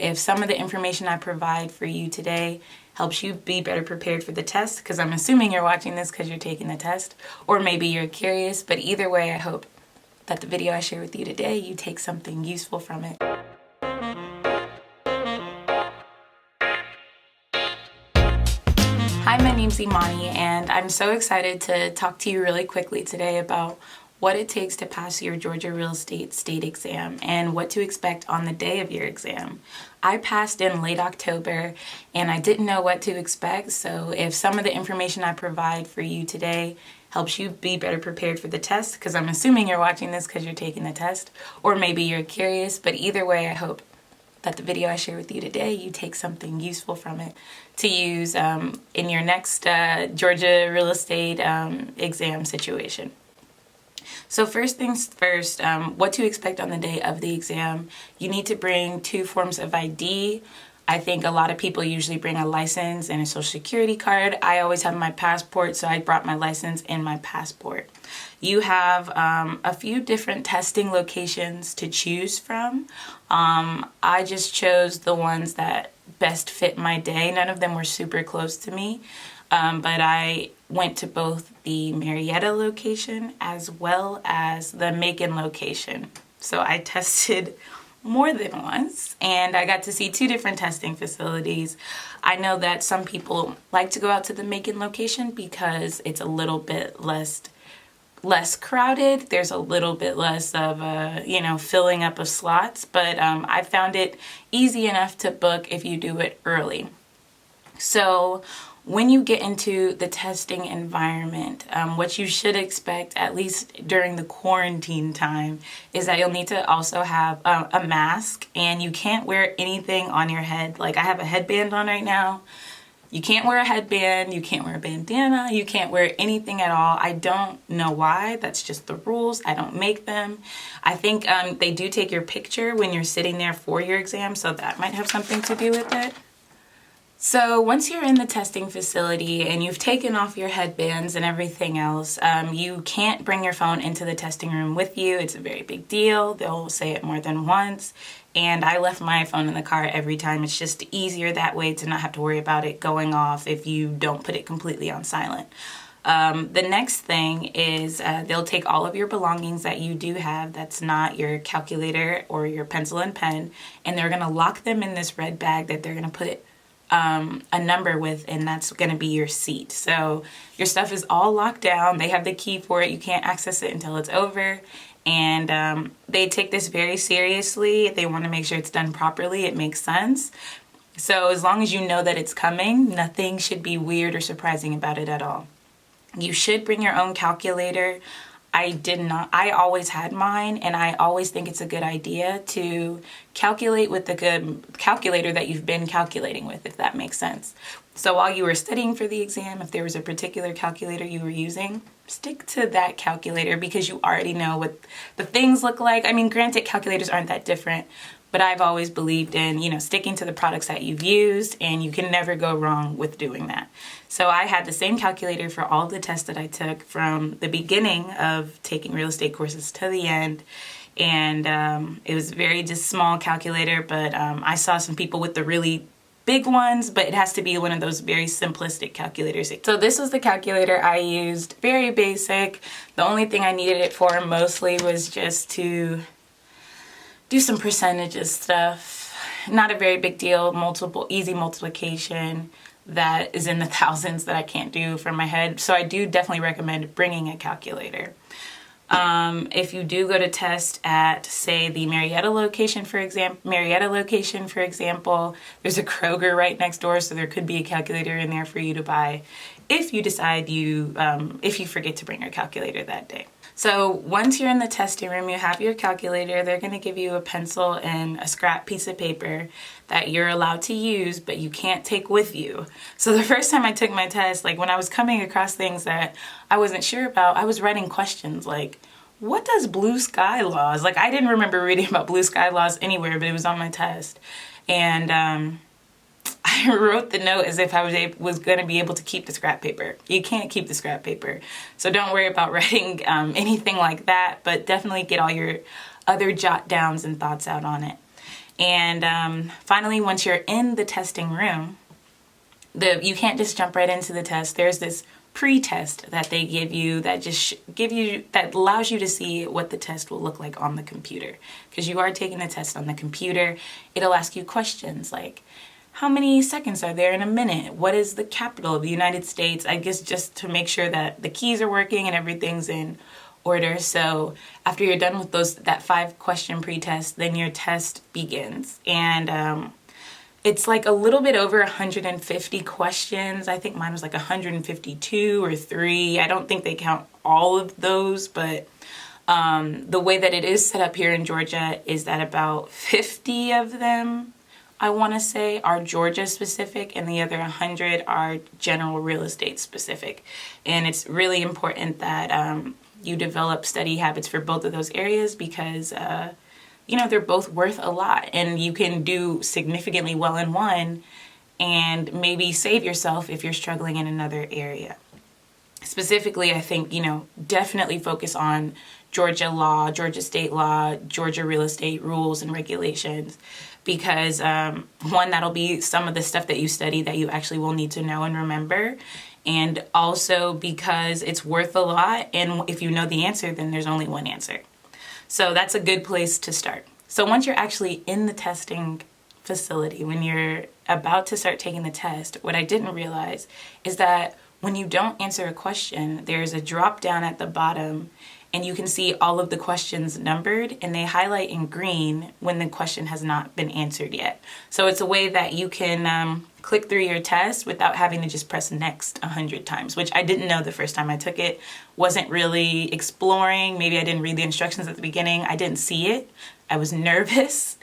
if some of the information I provide for you today helps you be better prepared for the test, because I'm assuming you're watching this because you're taking the test, or maybe you're curious, but either way, I hope that the video I share with you today, you take something useful from it. Hi, my name's Imani, and I'm so excited to talk to you really quickly today about what it takes to pass your Georgia Real Estate State Exam and what to expect on the day of your exam. I passed in late October and I didn't know what to expect, so if some of the information I provide for you today helps you be better prepared for the test, because I'm assuming you're watching this because you're taking the test, or maybe you're curious, but either way, I hope that the video I share with you today, you take something useful from it to use in your next Georgia real estate exam situation. So first things first, what to expect on the day of the exam. You need to bring 2 forms of ID. I think a lot of people usually bring a license and a social security card. I always have my passport, so I brought my license and my passport. You have a few different testing locations to choose from. I just chose the ones that best fit my day. None of them were super close to me, but I went to both the Marietta location as well as the Macon location. So I tested more than once, and I got to see 2 different testing facilities. I know that some people like to go out to the Macon location because it's a little bit less crowded. There's a little bit less of filling up of slots, but I found it easy enough to book if you do it early. So when you get into the testing environment, what you should expect, at least during the quarantine time, is that you'll need to also have a mask, and you can't wear anything on your head. Like, I have a headband on right now. You can't wear a headband, you can't wear a bandana, you can't wear anything at all. I don't know why, that's just the rules. I don't make them. I think they do take your picture when you're sitting there for your exam, so that might have something to do with it. So once you're in the testing facility and you've taken off your headbands and everything else, you can't bring your phone into the testing room with you. It's a very big deal. They'll say it more than once. And I left my phone in the car every time. It's just easier that way to not have to worry about it going off if you don't put it completely on silent. The next thing is they'll take all of your belongings that you do have that's not your calculator or your pencil and pen, and they're going to lock them in this red bag that they're going to put a number with, and that's going to be your seat. So your stuff is all locked down. They have the key for it. You can't access it until it's over. And they take this very seriously. They want to make sure it's done properly. It makes sense. So as long as you know that it's coming, nothing should be weird or surprising about it at all. You should bring your own calculator. I did not. I always had mine, and I always think it's a good idea to calculate with the good calculator that you've been calculating with, if that makes sense. So while you were studying for the exam, if there was a particular calculator you were using, stick to that calculator because you already know what the things look like. I mean, granted, calculators aren't that different, but I've always believed in, sticking to the products that you've used, and you can never go wrong with doing that. So I had the same calculator for all the tests that I took from the beginning of taking real estate courses to the end. And it was very just small calculator, but I saw some people with the really big ones, but it has to be one of those very simplistic calculators. So this was the calculator I used, very basic. The only thing I needed it for mostly was just to do some percentages stuff. Not a very big deal, easy multiplication that is in the thousands that I can't do from my head. So I do definitely recommend bringing a calculator. If you do go to test at, say, the Marietta location, for example, there's a Kroger right next door, so there could be a calculator in there for you to buy if you decide if you forget to bring your calculator that day. So once you're in the testing room, you have your calculator. They're going to give you a pencil and a scrap piece of paper that you're allowed to use, but you can't take with you. So the first time I took my test, like when I was coming across things that I wasn't sure about, I was writing questions like, what does blue sky laws? Like, I didn't remember reading about blue sky laws anywhere, but it was on my test. And I wrote the note as if I was going to be able to keep the scrap paper. You can't keep the scrap paper. So don't worry about writing anything like that, but definitely get all your other jot downs and thoughts out on it. And finally, once you're in the testing room, you can't just jump right into the test. There's this pre-test that they give you that that allows you to see what the test will look like on the computer. Because you are taking the test on the computer, it'll ask you questions like, how many seconds are there in a minute? What is the capital of the United States? I guess just to make sure that the keys are working and everything's in order. So after you're done with that 5-question pre-test, then your test begins. And it's like a little bit over 150 questions. I think mine was like 152 or 3. I don't think they count all of those, but the way that it is set up here in Georgia is that about 50 of them, I want to say, are Georgia specific, and the other 100 are general real estate specific. And it's really important that you develop study habits for both of those areas because they're both worth a lot, and you can do significantly well in one and maybe save yourself if you're struggling in another area. Specifically, I think, definitely focus on Georgia law, Georgia state law, Georgia real estate rules and regulations, because one, that'll be some of the stuff that you study that you actually will need to know and remember. And also because it's worth a lot, and if you know the answer, then there's only one answer. So that's a good place to start. So once you're actually in the testing facility, when you're about to start taking the test, what I didn't realize is that when you don't answer a question, there's a drop down at the bottom and you can see all of the questions numbered, and they highlight in green when the question has not been answered yet. So it's a way that you can click through your test without having to just press next 100 times, which I didn't know the first time I took it. Wasn't really exploring. Maybe I didn't read the instructions at the beginning. I didn't see it. I was nervous.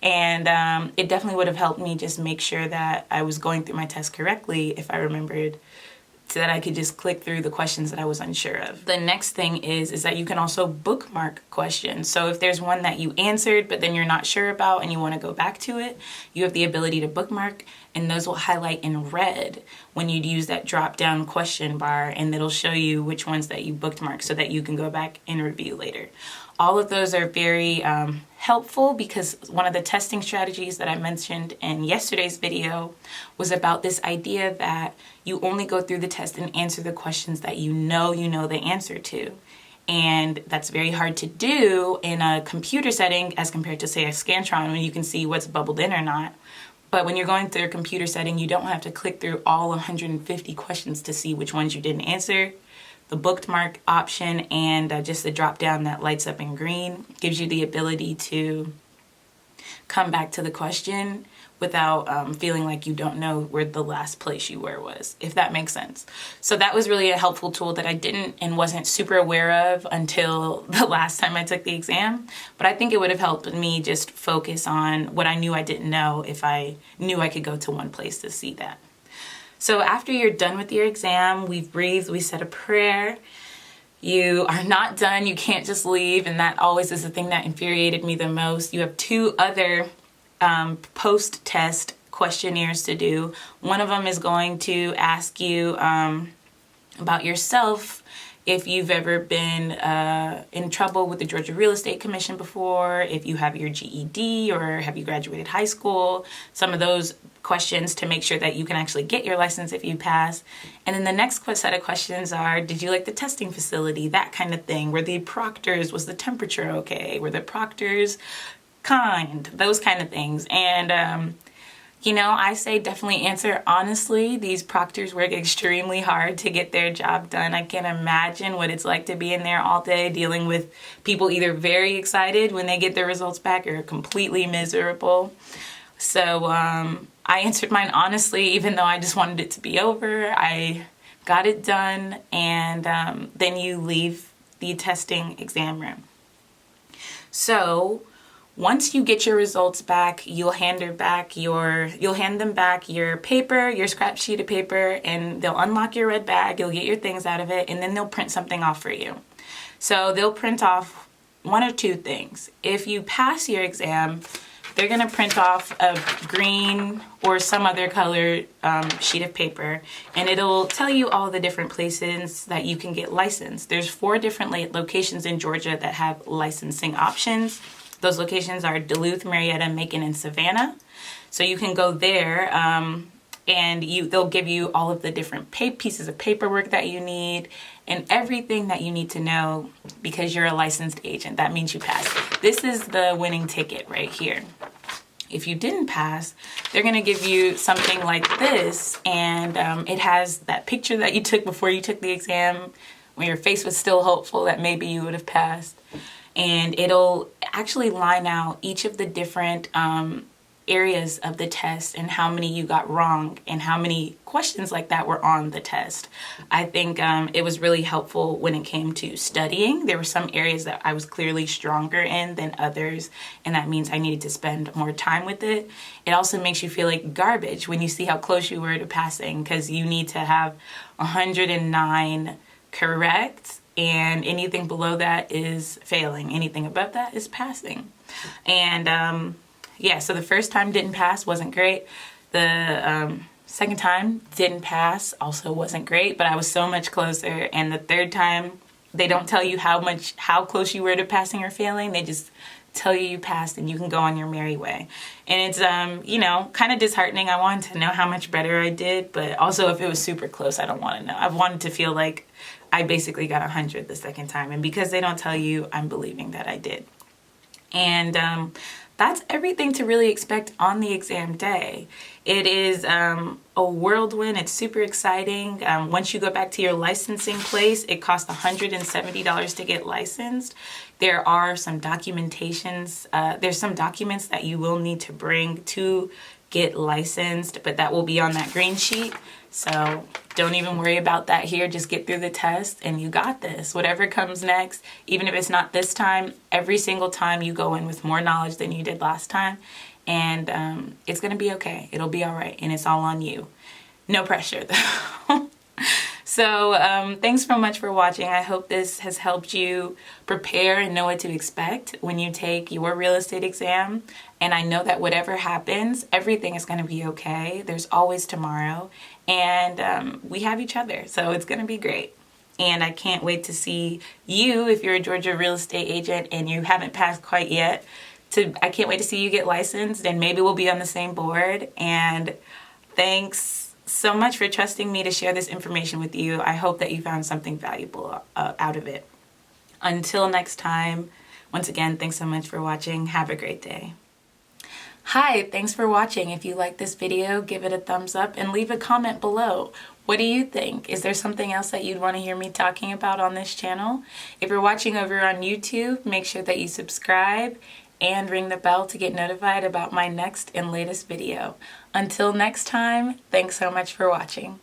And it definitely would have helped me just make sure that I was going through my test correctly if I remembered, so that I could just click through the questions that I was unsure of. The next thing is that you can also bookmark questions. So if there's one that you answered but then you're not sure about and you want to go back to it, you have the ability to bookmark, and those will highlight in red when you use that drop down question bar, and it'll show you which ones that you bookmark so that you can go back and review later. All of those are very helpful because one of the testing strategies that I mentioned in yesterday's video was about this idea that you only go through the test and answer the questions that you know the answer to. And that's very hard to do in a computer setting as compared to, say, a Scantron, when you can see what's bubbled in or not. But when you're going through a computer setting, you don't have to click through all 150 questions to see which ones you didn't answer. The bookmark option and just the drop down that lights up in green gives you the ability to come back to the question without feeling like you don't know where the last place you were was, if that makes sense. So that was really a helpful tool that I didn't and wasn't super aware of until the last time I took the exam. But I think it would have helped me just focus on what I knew I didn't know if I knew I could go to one place to see that. So after you're done with your exam, we've breathed, we said a prayer. You are not done, you can't just leave, and that always is the thing that infuriated me the most. You have 2 other post-test questionnaires to do. One of them is going to ask you about yourself, if you've ever been in trouble with the Georgia Real Estate Commission before, if you have your GED or have you graduated high school, some of those questions to make sure that you can actually get your license if you pass. And then the next set of questions are, did you like the testing facility? That kind of thing. Were the proctors, was the temperature okay? Were the proctors kind? Those kind of things. And I say definitely answer honestly. These proctors work extremely hard to get their job done. I can't imagine what it's like to be in there all day dealing with people either very excited when they get their results back or completely miserable. So I answered mine honestly, even though I just wanted it to be over. I got it done, and then you leave the testing exam room. So once you get your results back, you'll hand them back your paper, your scrap sheet of paper, and they'll unlock your red bag. You'll get your things out of it, and then they'll print something off for you. So they'll print off 1 or 2 things. If you pass your exam, they're going to print off a green or some other color sheet of paper, and it'll tell you all the different places that you can get licensed. There's 4 different locations in Georgia that have licensing options. Those locations are Duluth, Marietta, Macon, and Savannah. So you can go there, and they'll give you all of the different pieces of paperwork that you need and everything that you need to know because you're a licensed agent. That means you passed. This is the winning ticket right here. If you didn't pass, they're going to give you something like this, and it has that picture that you took before you took the exam when your face was still hopeful that maybe you would have passed. And it'll actually line out each of the different areas of the test and how many you got wrong and how many questions like that were on the test. I think it was really helpful when it came to studying. There were some areas that I was clearly stronger in than others, and that means I needed to spend more time with it. It also makes you feel like garbage when you see how close you were to passing, because you need to have 109 correct, and anything below that is failing. Anything above that is passing. And yeah, so the first time didn't pass, wasn't great. The second time didn't pass, also wasn't great, but I was so much closer. And the third time, they don't tell you how close you were to passing or failing. They just tell you passed and you can go on your merry way. And it's, kind of disheartening. I wanted to know how much better I did, but also if it was super close, I don't want to know. I wanted to feel like I basically got 100 the second time. And because they don't tell you, I'm believing that I did. And that's everything to really expect on the exam day. It is a whirlwind. It's super exciting. Once you go back to your licensing place, it costs $170 to get licensed. There are some documentations. There's some documents that you will need to bring to get licensed, but that will be on that green sheet. So don't even worry about that here. Just get through the test and you got this. Whatever comes next, even if it's not this time, every single time you go in with more knowledge than you did last time. And it's going to be okay. It'll be all right. And it's all on you. No pressure though. So thanks so much for watching. I hope this has helped you prepare and know what to expect when you take your real estate exam. And I know that whatever happens, everything is going to be okay. There's always tomorrow. And we have each other. So it's going to be great. And I can't wait to see you, if you're a Georgia real estate agent and you haven't passed quite yet. I can't wait to see you get licensed, and maybe we'll be on the same board. And thanks so much for trusting me to share this information with you. I hope that you found something valuable out of it. Until next time, once again, thanks so much for watching. Have a great day. Hi, thanks for watching. If you like this video, give it a thumbs up and leave a comment below. What do you think? Is there something else that you'd want to hear me talking about on this channel? If you're watching over on YouTube, make sure that you subscribe and ring the bell to get notified about my next and latest video. Until next time, thanks so much for watching.